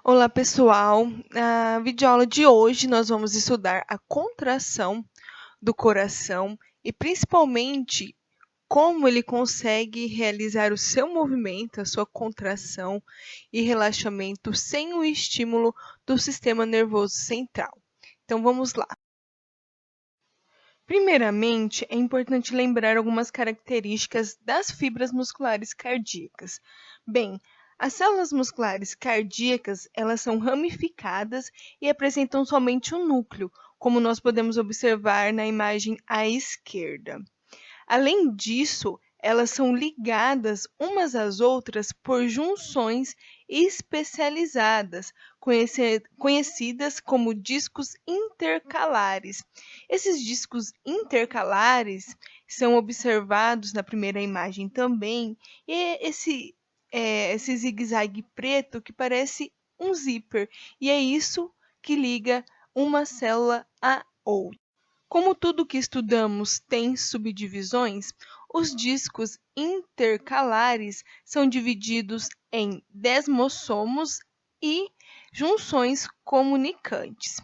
Olá, pessoal! Na videoaula de hoje, nós vamos estudar a contração do coração e, principalmente, como ele consegue realizar o seu movimento, a sua contração e relaxamento sem o estímulo do sistema nervoso central. Então, vamos lá. Primeiramente, é importante lembrar algumas características das fibras musculares cardíacas. Bem, as células musculares cardíacas, elas são ramificadas e apresentam somente um núcleo, como nós podemos observar na imagem à esquerda. Além disso, elas são ligadas umas às outras por junções especializadas, conhecidas como discos intercalares. Esses discos intercalares são observados na primeira imagem também, e esse zigue-zague preto que parece um zíper, e é isso que liga uma célula à outra. Como tudo que estudamos tem subdivisões, os discos intercalares são divididos em desmossomos e junções comunicantes.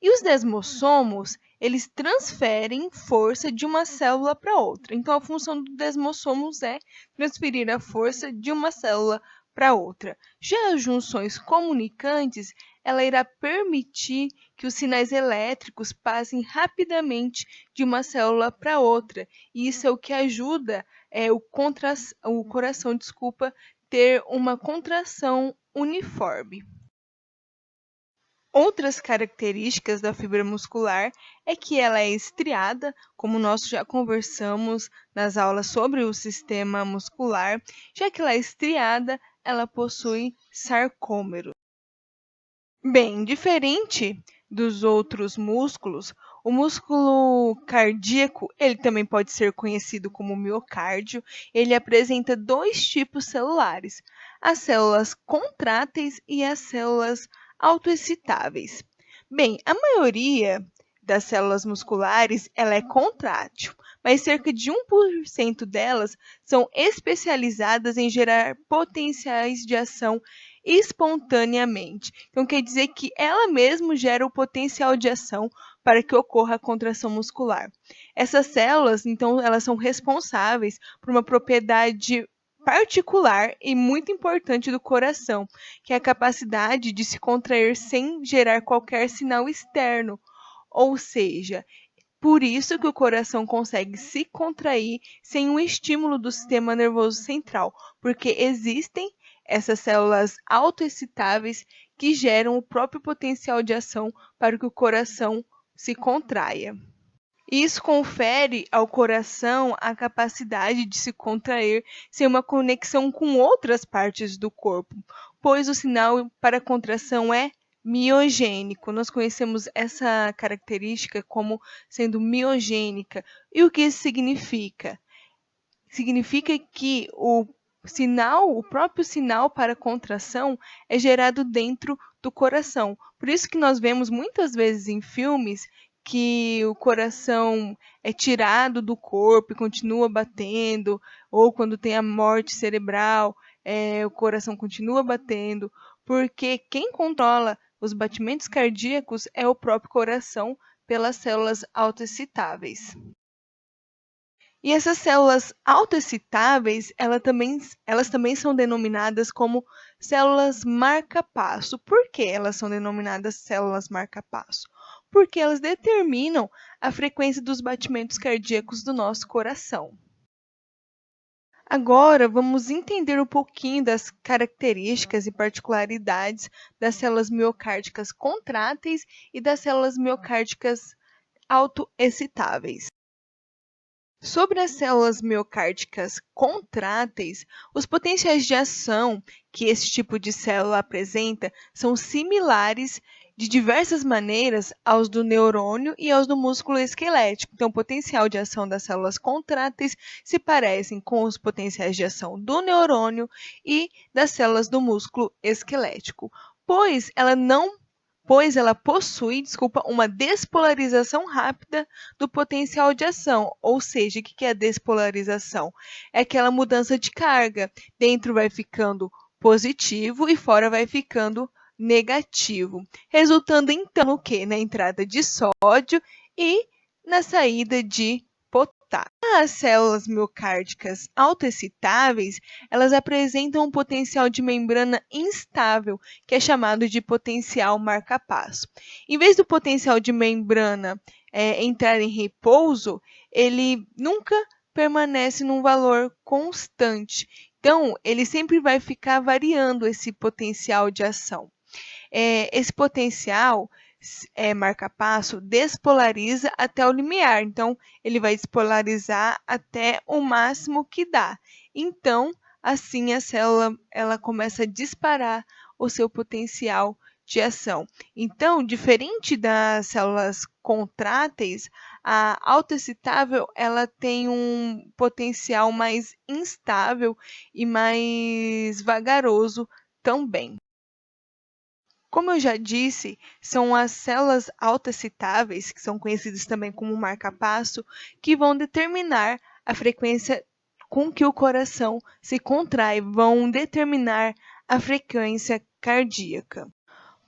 E os desmossomos, eles transferem força de uma célula para outra. Então, a função do desmossomos é transferir a força de uma célula para outra. Já as junções comunicantes, ela irá permitir que os sinais elétricos passem rapidamente de uma célula para outra. E isso é o que ajuda o coração, ter uma contração uniforme. Outras características da fibra muscular é que ela é estriada, como nós já conversamos nas aulas sobre o sistema muscular. Já que ela é estriada, ela possui sarcômero. Bem, diferente dos outros músculos, o músculo cardíaco, ele também pode ser conhecido como miocárdio, ele apresenta dois tipos celulares, as células contráteis e as células autoexcitáveis. Bem, a maioria das células musculares, ela é contrátil, mas cerca de 1% delas são especializadas em gerar potenciais de ação espontaneamente. Então, quer dizer que ela mesma gera o potencial de ação para que ocorra a contração muscular. Essas células, então, elas são responsáveis por uma propriedade particular e muito importante do coração, que é a capacidade de se contrair sem gerar qualquer sinal externo. Ou seja, por isso que o coração consegue se contrair sem um estímulo do sistema nervoso central, porque existem essas células autoexcitáveis que geram o próprio potencial de ação para que o coração se contraia. Isso confere ao coração a capacidade de se contrair sem uma conexão com outras partes do corpo, pois o sinal para a contração é miogênico. Nós conhecemos essa característica como sendo miogênica. E o que isso significa? Significa que o próprio sinal para a contração é gerado dentro do coração. Por isso que nós vemos muitas vezes em filmes que o coração é tirado do corpo e continua batendo, ou quando tem a morte cerebral, o coração continua batendo, porque quem controla os batimentos cardíacos é o próprio coração pelas células autoexcitáveis. E essas células autoexcitáveis, elas também são denominadas como células marca-passo. Por que elas são denominadas células marca-passo? Porque elas determinam a frequência dos batimentos cardíacos do nosso coração. Agora, vamos entender um pouquinho das características e particularidades das células miocárdicas contráteis e das células miocárdicas autoexcitáveis. Sobre as células miocárdicas contráteis, os potenciais de ação que esse tipo de célula apresenta são similares de diversas maneiras aos do neurônio e aos do músculo esquelético. Então, o potencial de ação das células contráteis se parecem com os potenciais de ação do neurônio e das células do músculo esquelético, pois ela possui, uma despolarização rápida do potencial de ação. Ou seja, o que é a despolarização? É aquela mudança de carga. Dentro vai ficando positivo e fora vai ficando negativo, resultando então no quê? Na entrada de sódio e na saída de potássio. As células miocárdicas autoexcitáveis, elas apresentam um potencial de membrana instável, que é chamado de potencial marca-passo. Em vez do potencial de membrana entrar em repouso, ele nunca permanece num valor constante. Então, ele sempre vai ficar variando esse potencial de ação. Esse potencial marca-passo despolariza até o limiar. Então, ele vai despolarizar até o máximo que dá. Então, assim, a célula ela começa a disparar o seu potencial de ação. Então, diferente das células contráteis, a autoexcitável ela tem um potencial mais instável e mais vagaroso também. Como eu já disse, são as células autoexcitáveis, que são conhecidas também como marca-passo, que vão determinar a frequência com que o coração se contrai, vão determinar a frequência cardíaca.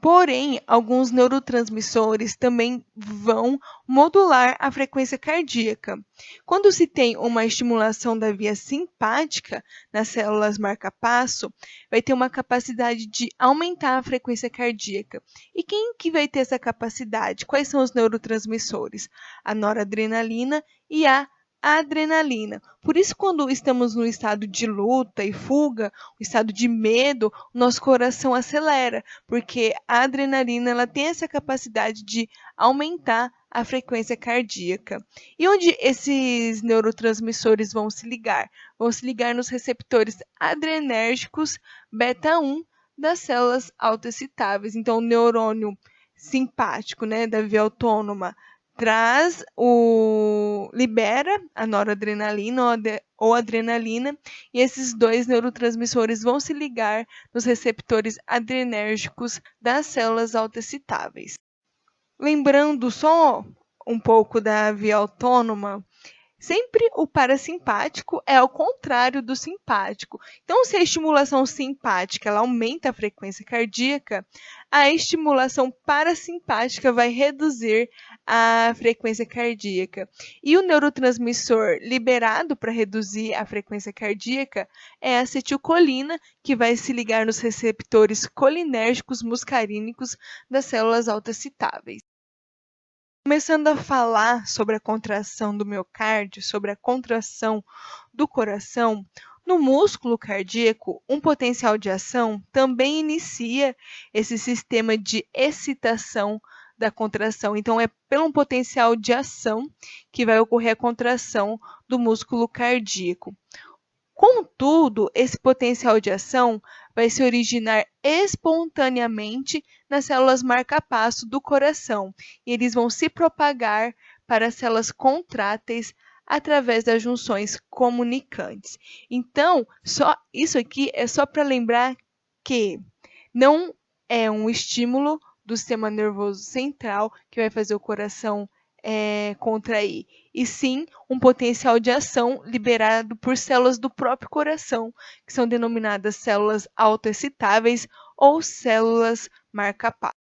Porém, alguns neurotransmissores também vão modular a frequência cardíaca. Quando se tem uma estimulação da via simpática nas células marca-passo, vai ter uma capacidade de aumentar a frequência cardíaca. E quem que vai ter essa capacidade? Quais são os neurotransmissores? A noradrenalina e a adrenalina. Por isso, quando estamos no estado de luta e fuga, o estado de medo, o nosso coração acelera, porque a adrenalina ela tem essa capacidade de aumentar a frequência cardíaca. E onde esses neurotransmissores vão se ligar? Vão se ligar nos receptores adrenérgicos beta-1 das células autoexcitáveis. Então, o neurônio simpático, da via autônoma, libera a noradrenalina ou adrenalina, e esses dois neurotransmissores vão se ligar nos receptores adrenérgicos das células autoexcitáveis. Lembrando só um pouco da via autônoma, sempre o parasimpático é ao contrário do simpático. Então, se a estimulação simpática ela aumenta a frequência cardíaca, a estimulação parasimpática vai reduzir a frequência cardíaca. E o neurotransmissor liberado para reduzir a frequência cardíaca é a acetilcolina, que vai se ligar nos receptores colinérgicos muscarínicos das células autoexcitáveis. Começando a falar sobre a contração do miocárdio, sobre a contração do coração, no músculo cardíaco, um potencial de ação também inicia esse sistema de excitação da contração. Então, é pelo um potencial de ação que vai ocorrer a contração do músculo cardíaco. Contudo, esse potencial de ação vai se originar espontaneamente nas células marca-passo do coração, e eles vão se propagar para as células contráteis através das junções comunicantes. Então, isso aqui é só para lembrar que não é um estímulo do sistema nervoso central que vai fazer o coração contrair, e sim um potencial de ação liberado por células do próprio coração, que são denominadas células autoexcitáveis ou células marca-passo.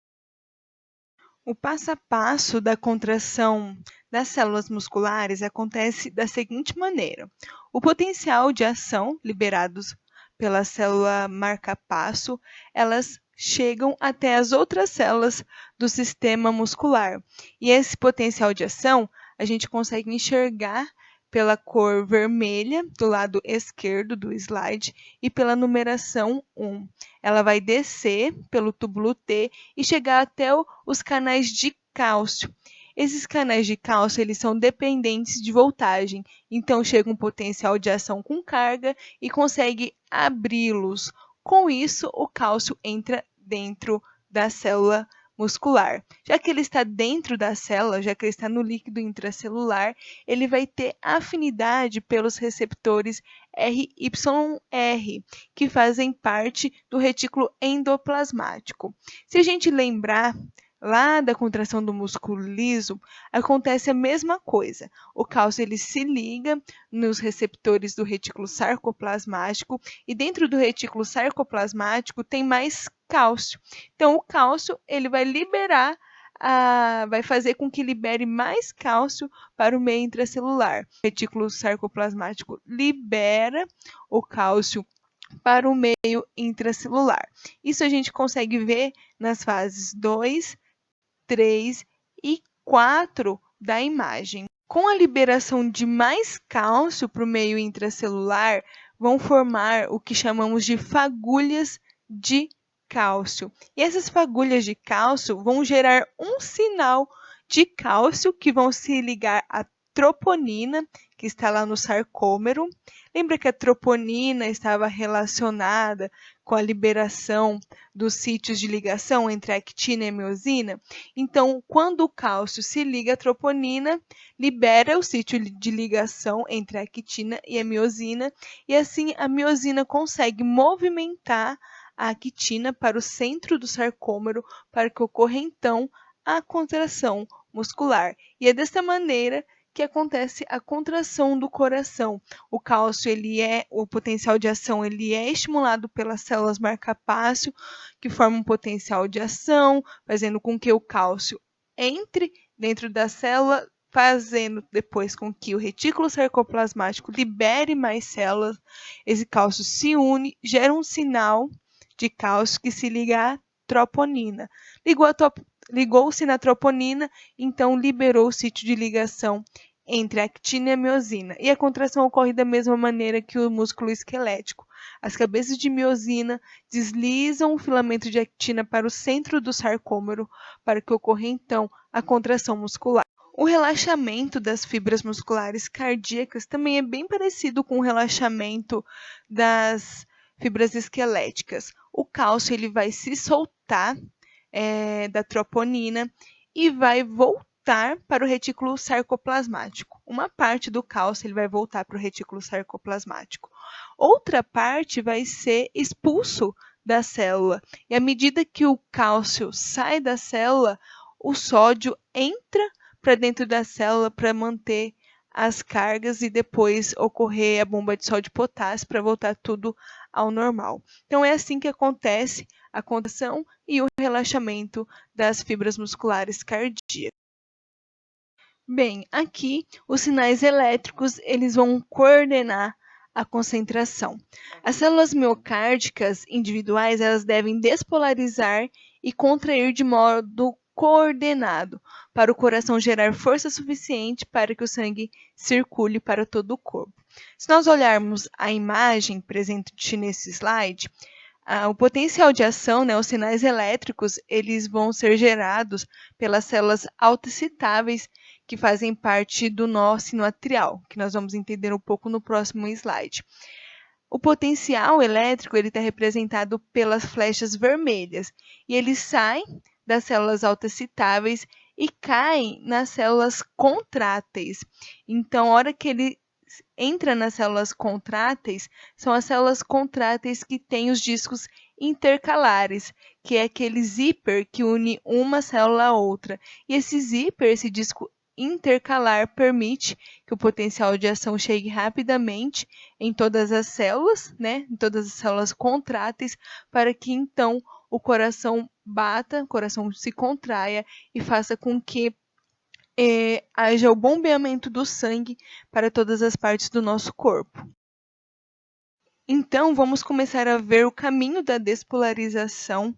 O passo a passo da contração das células musculares acontece da seguinte maneira: o potencial de ação liberados pela célula marca-passo, elas chegam até as outras células do sistema muscular. E esse potencial de ação a gente consegue enxergar pela cor vermelha do lado esquerdo do slide e pela numeração 1. Ela vai descer pelo túbulo T e chegar até os canais de cálcio. Esses canais de cálcio eles são dependentes de voltagem, então chega um potencial de ação com carga e consegue abri-los. Com isso, o cálcio entra dentro da célula muscular. Já que ele está dentro da célula, já que ele está no líquido intracelular, ele vai ter afinidade pelos receptores RYR, que fazem parte do retículo endoplasmático. Se a gente lembrar lá da contração do músculo liso, acontece a mesma coisa. O cálcio ele se liga nos receptores do retículo sarcoplasmático e dentro do retículo sarcoplasmático tem mais cálcio. Então, o cálcio ele vai liberar vai fazer com que libere mais cálcio para o meio intracelular. O retículo sarcoplasmático libera o cálcio para o meio intracelular. Isso a gente consegue ver nas fases 2, 3 e 4 da imagem. Com a liberação de mais cálcio para o meio intracelular, vão formar o que chamamos de fagulhas de cálcio. E essas fagulhas de cálcio vão gerar um sinal de cálcio que vão se ligar à troponina, que está lá no sarcômero. Lembra que a troponina estava relacionada com a liberação dos sítios de ligação entre a actina e a miosina? Então, quando o cálcio se liga à troponina, libera o sítio de ligação entre a actina e a miosina, e assim a miosina consegue movimentar a actina para o centro do sarcômero para que ocorra então a contração muscular. E é desta maneira que acontece a contração do coração. O cálcio, o potencial de ação, ele é estimulado pelas células marcapácio, que formam um potencial de ação, fazendo com que o cálcio entre dentro da célula, fazendo depois com que o retículo sarcoplasmático libere mais células. Esse cálcio se une, gera um sinal de cálcio que se liga à troponina. Ligou-se na troponina, então liberou o sítio de ligação entre a actina e a miosina. E a contração ocorre da mesma maneira que o músculo esquelético. As cabeças de miosina deslizam o filamento de actina para o centro do sarcômero para que ocorra então a contração muscular. O relaxamento das fibras musculares cardíacas também é bem parecido com o relaxamento das fibras esqueléticas. O cálcio ele vai se soltar da troponina e vai voltar para o retículo sarcoplasmático. Uma parte do cálcio ele vai voltar para o retículo sarcoplasmático. Outra parte vai ser expulso da célula. E à medida que o cálcio sai da célula, o sódio entra para dentro da célula para manter as cargas e depois ocorrer a bomba de sódio e potássio para voltar tudo ao normal. Então, é assim que acontece a contração e o relaxamento das fibras musculares cardíacas. Bem, aqui os sinais elétricos eles vão coordenar a concentração. As células miocárdicas individuais elas devem despolarizar e contrair de modo coordenado para o coração gerar força suficiente para que o sangue circule para todo o corpo. Se nós olharmos a imagem presente nesse slide, o potencial de ação, os sinais elétricos, eles vão ser gerados pelas células autoexcitáveis que fazem parte do nó sinoatrial, que nós vamos entender um pouco no próximo slide. O potencial elétrico está representado pelas flechas vermelhas e ele sai das células autoexcitáveis e cai nas células contráteis. Então, a hora que ele entra nas células contráteis, são as células contráteis que têm os discos intercalares, que é aquele zíper que une uma célula à outra. E esse zíper, esse disco intercalar, permite que o potencial de ação chegue rapidamente em todas as células, em todas as células contráteis, para que então o coração bata, o coração se contraia e faça com que haja o bombeamento do sangue para todas as partes do nosso corpo. Então, vamos começar a ver o caminho da despolarização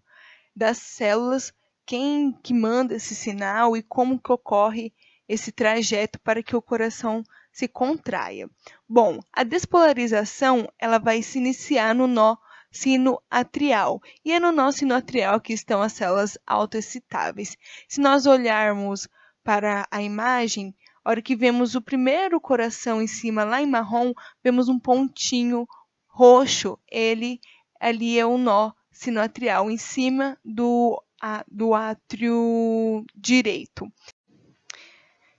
das células, quem que manda esse sinal e como que ocorre esse trajeto para que o coração se contraia. Bom, a despolarização ela vai se iniciar no nó sinoatrial. E é no nó sinoatrial que estão as células autoexcitáveis. Se nós olharmos para a imagem, a hora que vemos o primeiro coração em cima, lá em marrom, vemos um pontinho roxo. Ele ali é o nó sinoatrial, em cima do átrio direito.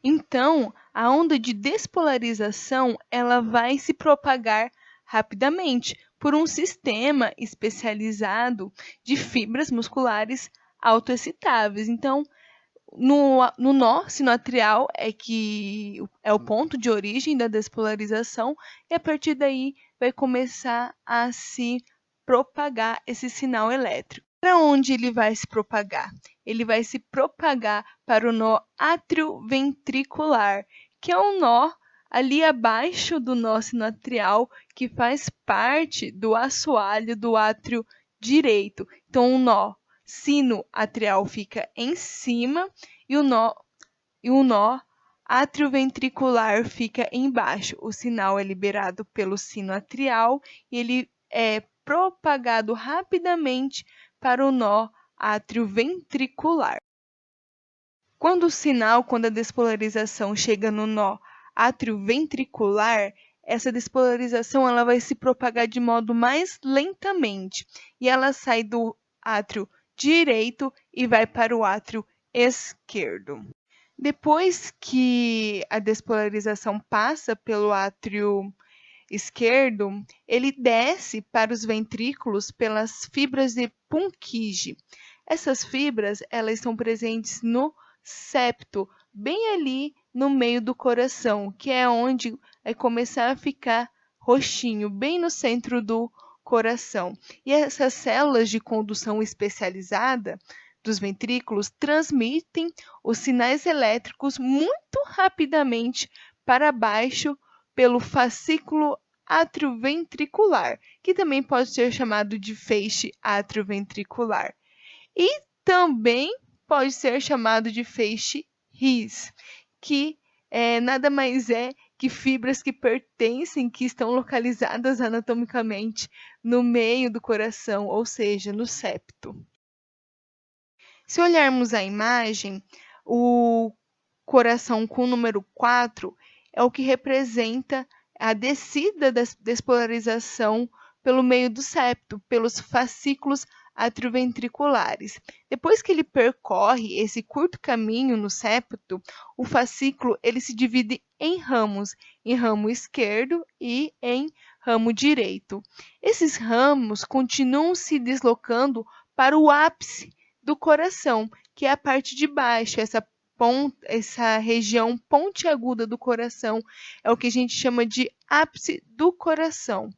Então, a onda de despolarização ela vai se propagar rapidamente por um sistema especializado de fibras musculares autoexcitáveis. Então, no nó sinoatrial é o ponto de origem da despolarização, e a partir daí vai começar a se propagar esse sinal elétrico. Para onde ele vai se propagar? Ele vai se propagar para o nó atrioventricular, que é um nó ali abaixo do nó sinoatrial, que faz parte do assoalho do átrio direito. Então, o nó sinoatrial fica em cima e o nó atrioventricular fica embaixo. O sinal é liberado pelo sinoatrial e ele é propagado rapidamente para o nó atrioventricular. Quando a despolarização chega no nó atrioventricular, essa despolarização ela vai se propagar de modo mais lentamente e ela sai do átrio direito e vai para o átrio esquerdo. Depois que a despolarização passa pelo átrio esquerdo, ele desce para os ventrículos pelas fibras de Purkinje. Essas fibras elas estão presentes no septo, bem ali no meio do coração, que é onde vai começar a ficar roxinho, bem no centro do coração. E essas células de condução especializada dos ventrículos transmitem os sinais elétricos muito rapidamente para baixo pelo fascículo atrioventricular, que também pode ser chamado de feixe atrioventricular. E também pode ser chamado de feixe His, que nada mais é que fibras que pertencem, que estão localizadas anatomicamente no meio do coração, ou seja, no septo. Se olharmos a imagem, o coração com o número 4 é o que representa a descida da despolarização pelo meio do septo, pelos fascículos atrioventriculares. Depois que ele percorre esse curto caminho no septo, o fascículo ele se divide em ramos, em ramo esquerdo e em ramo direito. Esses ramos continuam se deslocando para o ápice do coração, que é a parte de baixo, essa região pontiaguda do coração, é o que a gente chama de ápice do coração.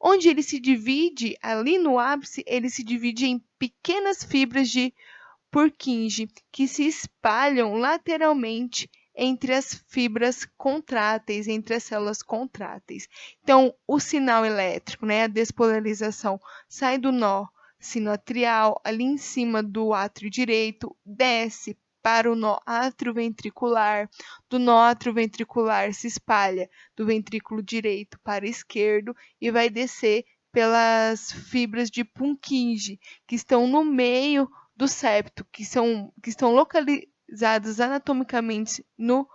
Onde ele se divide, ali no ápice, ele se divide em pequenas fibras de Purkinje, que se espalham lateralmente entre as fibras contráteis, entre as células contráteis. Então, o sinal elétrico, a despolarização, sai do nó sinoatrial, ali em cima do átrio direito, desce para o nó atrioventricular, do nó atrioventricular se espalha do ventrículo direito para esquerdo e vai descer pelas fibras de Purkinje, que estão no meio do septo, que estão localizadas anatomicamente no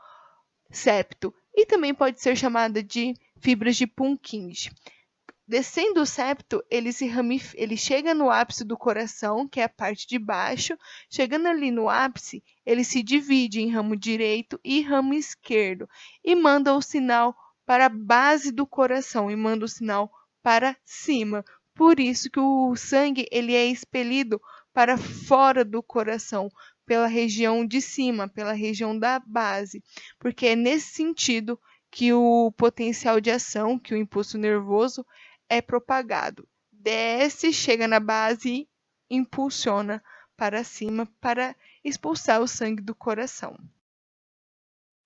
septo, e também pode ser chamada de fibras de Purkinje. Descendo o septo, ele chega no ápice do coração, que é a parte de baixo. Chegando ali no ápice, ele se divide em ramo direito e ramo esquerdo e manda o sinal para a base do coração e manda o sinal para cima. Por isso que o sangue ele é expelido para fora do coração, pela região de cima, pela região da base, porque é nesse sentido que o potencial de ação, que o impulso nervoso é propagado. Desce, chega na base e impulsiona para cima para expulsar o sangue do coração.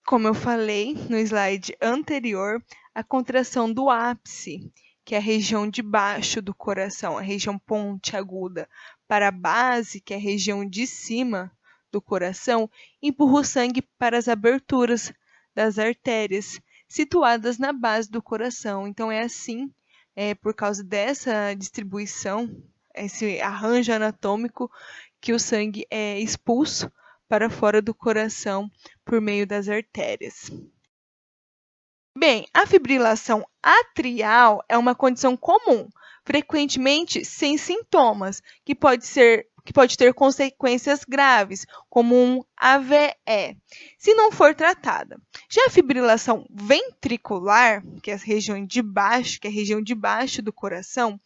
Como eu falei no slide anterior, a contração do ápice, que é a região de baixo do coração, a região pontiaguda, para a base, que é a região de cima do coração, empurra o sangue para as aberturas das artérias situadas na base do coração. Então, é assim, por causa dessa distribuição, esse arranjo anatômico, que o sangue é expulso para fora do coração por meio das artérias. Bem, a fibrilação atrial é uma condição comum, frequentemente sem sintomas, que pode ter consequências graves, como um AVE, se não for tratada. Já a fibrilação ventricular, que é a região de baixo do coração,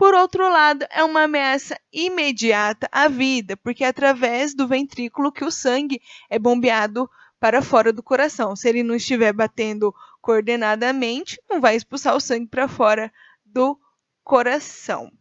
Por outro lado, é uma ameaça imediata à vida, porque é através do ventrículo que o sangue é bombeado para fora do coração. Se ele não estiver batendo coordenadamente, não vai expulsar o sangue para fora do coração.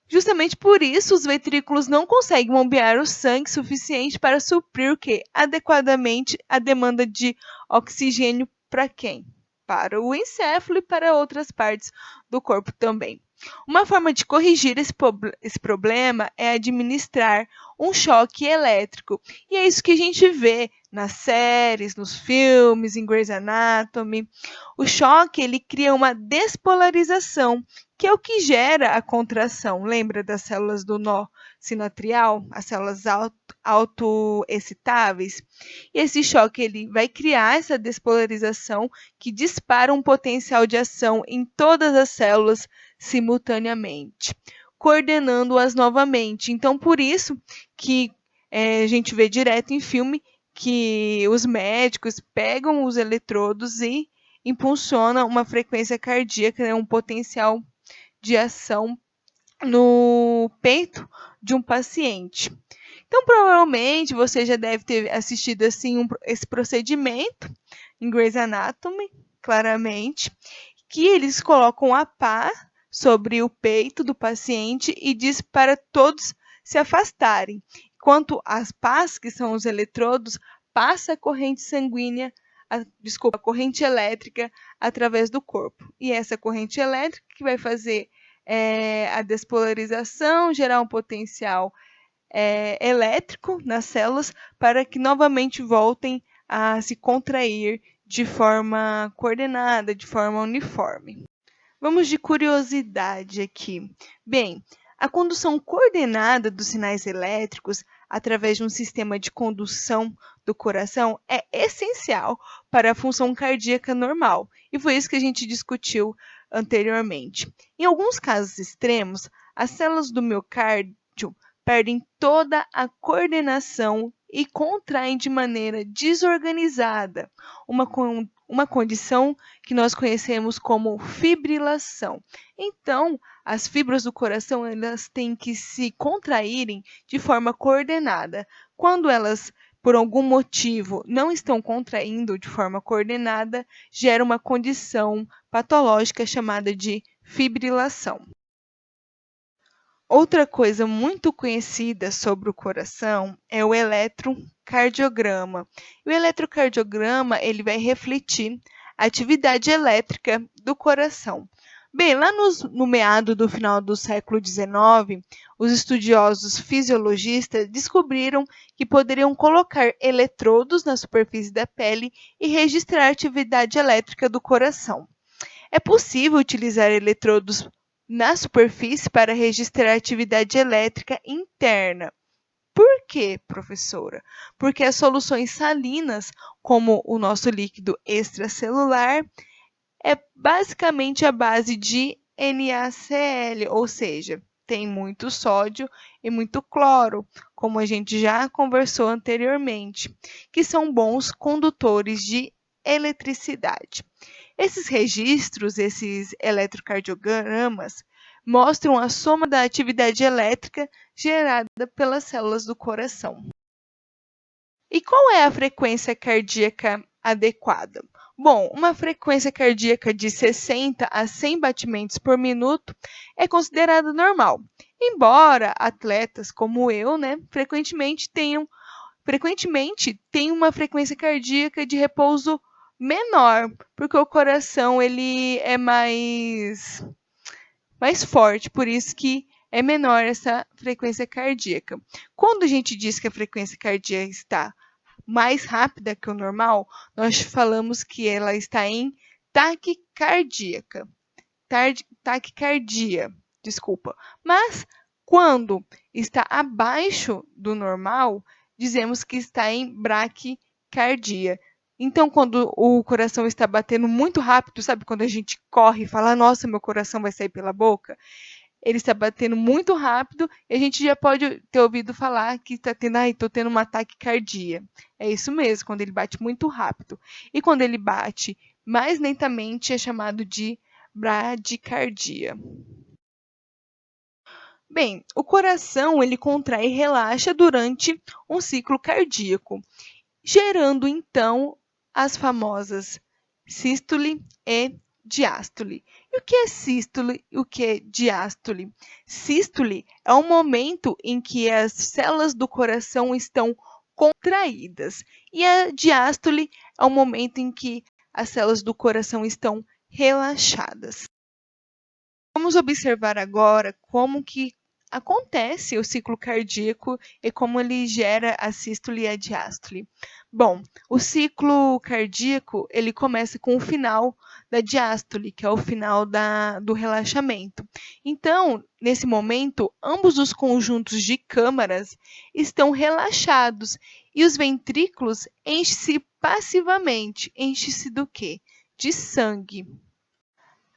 Justamente por isso, os ventrículos não conseguem bombear o sangue suficiente para suprir o quê? Adequadamente a demanda de oxigênio para quem? Para o encéfalo e para outras partes do corpo também. Uma forma de corrigir esse problema é administrar um choque elétrico. E é isso que a gente vê nas séries, nos filmes, em Grey's Anatomy. O choque ele cria uma despolarização, que é o que gera a contração. Lembra das células do nó sinoatrial, as células autoexcitáveis? E esse choque ele vai criar essa despolarização que dispara um potencial de ação em todas as células simultaneamente, coordenando-as novamente. Então, por isso que a gente vê direto em filme que os médicos pegam os eletrodos e impulsionam uma frequência cardíaca, né, um potencial de ação no peito de um paciente. Então, provavelmente, você já deve ter assistido assim, esse procedimento em Grey's Anatomy, claramente, que eles colocam a pá sobre o peito do paciente e diz para todos se afastarem. Enquanto as pás, que são os eletrodos, passa a corrente sanguínea, a corrente elétrica através do corpo. E essa corrente elétrica que vai fazer a despolarização, gerar um potencial elétrico nas células para que novamente voltem a se contrair de forma coordenada, de forma uniforme. Vamos de curiosidade aqui. Bem, a condução coordenada dos sinais elétricos através de um sistema de condução do coração é essencial para a função cardíaca normal, e foi isso que a gente discutiu anteriormente. Em alguns casos extremos, as células do miocárdio perdem toda a coordenação e contraem de maneira desorganizada, uma condição que nós conhecemos como fibrilação. Então, as fibras do coração elas têm que se contraírem de forma coordenada. Quando elas, por algum motivo, não estão contraindo de forma coordenada, gera uma condição patológica chamada de fibrilação. Outra coisa muito conhecida sobre o coração é o eletrocardiograma. O eletrocardiograma ele vai refletir a atividade elétrica do coração. Bem, lá no meado do final do século XIX, os estudiosos fisiologistas descobriram que poderiam colocar eletrodos na superfície da pele e registrar a atividade elétrica do coração. É possível utilizar eletrodos na superfície para registrar a atividade elétrica interna. Por quê, professora? Porque as soluções salinas, como o nosso líquido extracelular, é basicamente a base de NaCl, ou seja, tem muito sódio e muito cloro, como a gente já conversou anteriormente, que são bons condutores de eletricidade. Esses registros, esses eletrocardiogramas, mostram a soma da atividade elétrica gerada pelas células do coração. E qual é a frequência cardíaca adequada? Bom, uma frequência cardíaca de 60 a 100 batimentos por minuto é considerada normal, embora atletas como eu, frequentemente tenham uma frequência cardíaca de repouso menor, porque o coração ele é mais forte, por isso que é menor essa frequência cardíaca. Quando a gente diz que a frequência cardíaca está mais rápida que o normal, nós falamos que ela está em taquicardia. Mas quando está abaixo do normal, dizemos que está em braquicardia. Então, quando o coração está batendo muito rápido, sabe quando a gente corre e fala, nossa, meu coração vai sair pela boca? Ele está batendo muito rápido e a gente já pode ter ouvido falar que está tendo, estou tendo uma taquicardia. É isso mesmo, quando ele bate muito rápido. E quando ele bate mais lentamente, é chamado de bradicardia. Bem, o coração ele contrai e relaxa durante um ciclo cardíaco, gerando então as famosas sístole e diástole. E o que é sístole e o que é diástole? Sístole é o momento em que as células do coração estão contraídas, e a diástole é o momento em que as células do coração estão relaxadas. Vamos observar agora como que acontece o ciclo cardíaco e como ele gera a sístole e a diástole. Bom, o ciclo cardíaco ele começa com o final da diástole, que é o final do relaxamento. Então, nesse momento, ambos os conjuntos de câmaras estão relaxados e os ventrículos enchem-se passivamente. Enchem-se do quê? De sangue.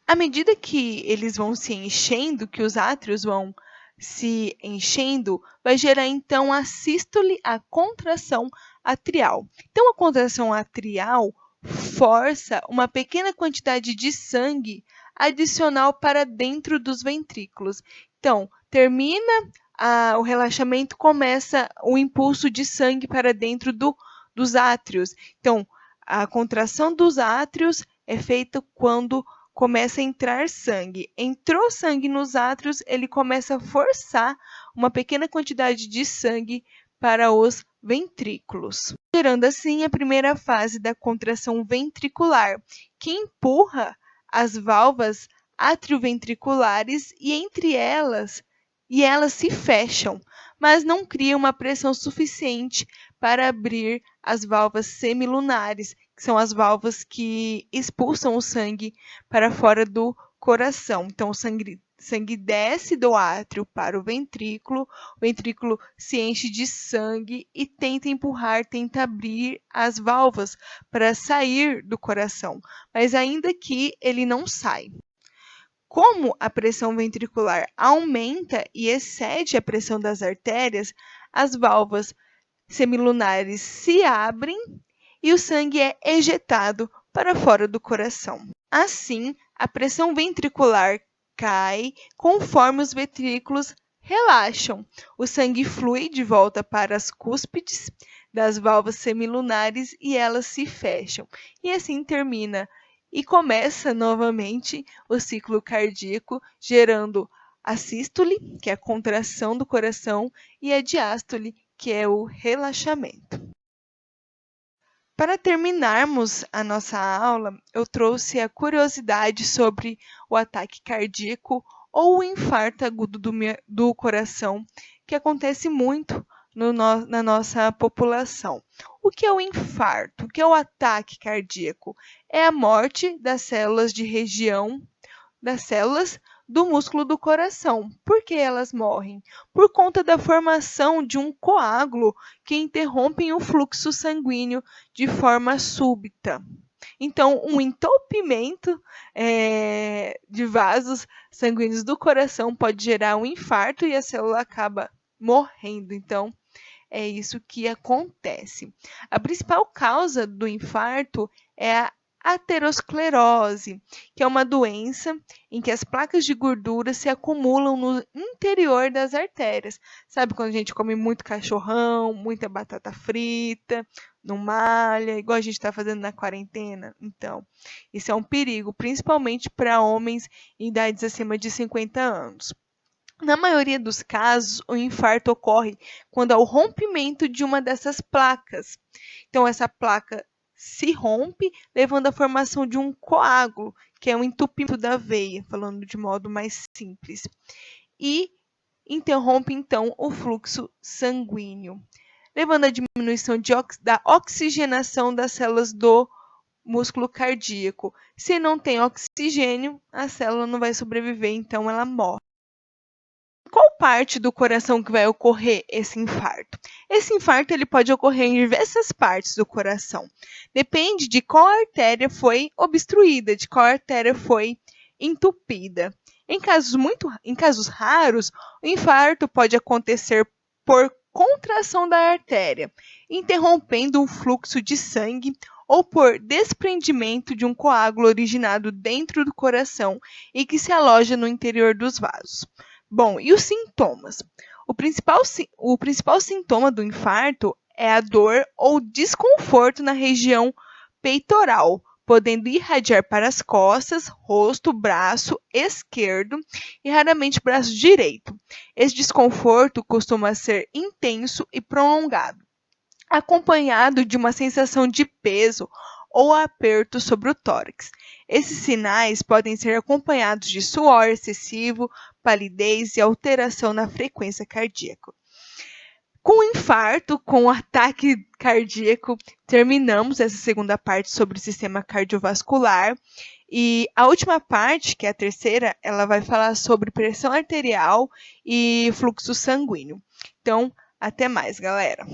À medida que eles vão se enchendo, que os átrios vão se enchendo, vai gerar então a sístole, a contração atrial. Então, a contração atrial força uma pequena quantidade de sangue adicional para dentro dos ventrículos. Então, termina o relaxamento, começa o impulso de sangue para dentro dos átrios. Então, a contração dos átrios é feita quando começa a entrar sangue. Entrou sangue nos átrios, ele começa a forçar uma pequena quantidade de sangue para os ventrículos, gerando assim a primeira fase da contração ventricular, que empurra as válvulas atrioventriculares e elas se fecham, mas não cria uma pressão suficiente para abrir as válvulas semilunares, que são as válvulas que expulsam o sangue para fora do coração. Então, o sangue desce do átrio para o ventrículo se enche de sangue e tenta empurrar, tenta abrir as válvulas para sair do coração, mas ainda que ele não sai. Como a pressão ventricular aumenta e excede a pressão das artérias, as válvulas semilunares se abrem e o sangue é ejetado para fora do coração. Assim, a pressão ventricular cai conforme os ventrículos relaxam. O sangue flui de volta para as cúspides das válvulas semilunares e elas se fecham. E assim termina e começa novamente o ciclo cardíaco, gerando a sístole, que é a contração do coração, e a diástole, que é o relaxamento. Para terminarmos a nossa aula, eu trouxe a curiosidade sobre o ataque cardíaco ou o infarto agudo do coração, que acontece muito na nossa população. O que é o infarto? O que é o ataque cardíaco? É a morte das células das células do músculo do coração. Por que elas morrem? Por conta da formação de um coágulo que interrompe o fluxo sanguíneo de forma súbita. Então, um entupimento de vasos sanguíneos do coração pode gerar um infarto e a célula acaba morrendo. Então, é isso que acontece. A principal causa do infarto é a aterosclerose, que é uma doença em que as placas de gordura se acumulam no interior das artérias. Sabe quando a gente come muito cachorrão, muita batata frita, não malha, igual a gente está fazendo na quarentena? Então, isso é um perigo, principalmente para homens em idades acima de 50 anos. Na maioria dos casos, o infarto ocorre quando há o rompimento de uma dessas placas. Então, essa placa se rompe, levando à formação de um coágulo, que é um entupimento da veia, falando de modo mais simples, e interrompe, então, o fluxo sanguíneo, levando à diminuição da oxigenação das células do músculo cardíaco. Se não tem oxigênio, a célula não vai sobreviver, então ela morre. Qual parte do coração que vai ocorrer esse infarto? Esse infarto ele pode ocorrer em diversas partes do coração. Depende de qual artéria foi obstruída, de qual artéria foi entupida. Em casos raros, o infarto pode acontecer por contração da artéria, interrompendo o fluxo de sangue ou por desprendimento de um coágulo originado dentro do coração e que se aloja no interior dos vasos. Bom, e os sintomas? O principal sintoma do infarto é a dor ou desconforto na região peitoral, podendo irradiar para as costas, rosto, braço esquerdo e raramente braço direito. Esse desconforto costuma ser intenso e prolongado, acompanhado de uma sensação de peso ou aperto sobre o tórax. Esses sinais podem ser acompanhados de suor excessivo, palidez e alteração na frequência cardíaca. Com o infarto, com o ataque cardíaco, terminamos essa segunda parte sobre o sistema cardiovascular. E a última parte, que é a terceira, ela vai falar sobre pressão arterial e fluxo sanguíneo. Então, até mais, galera!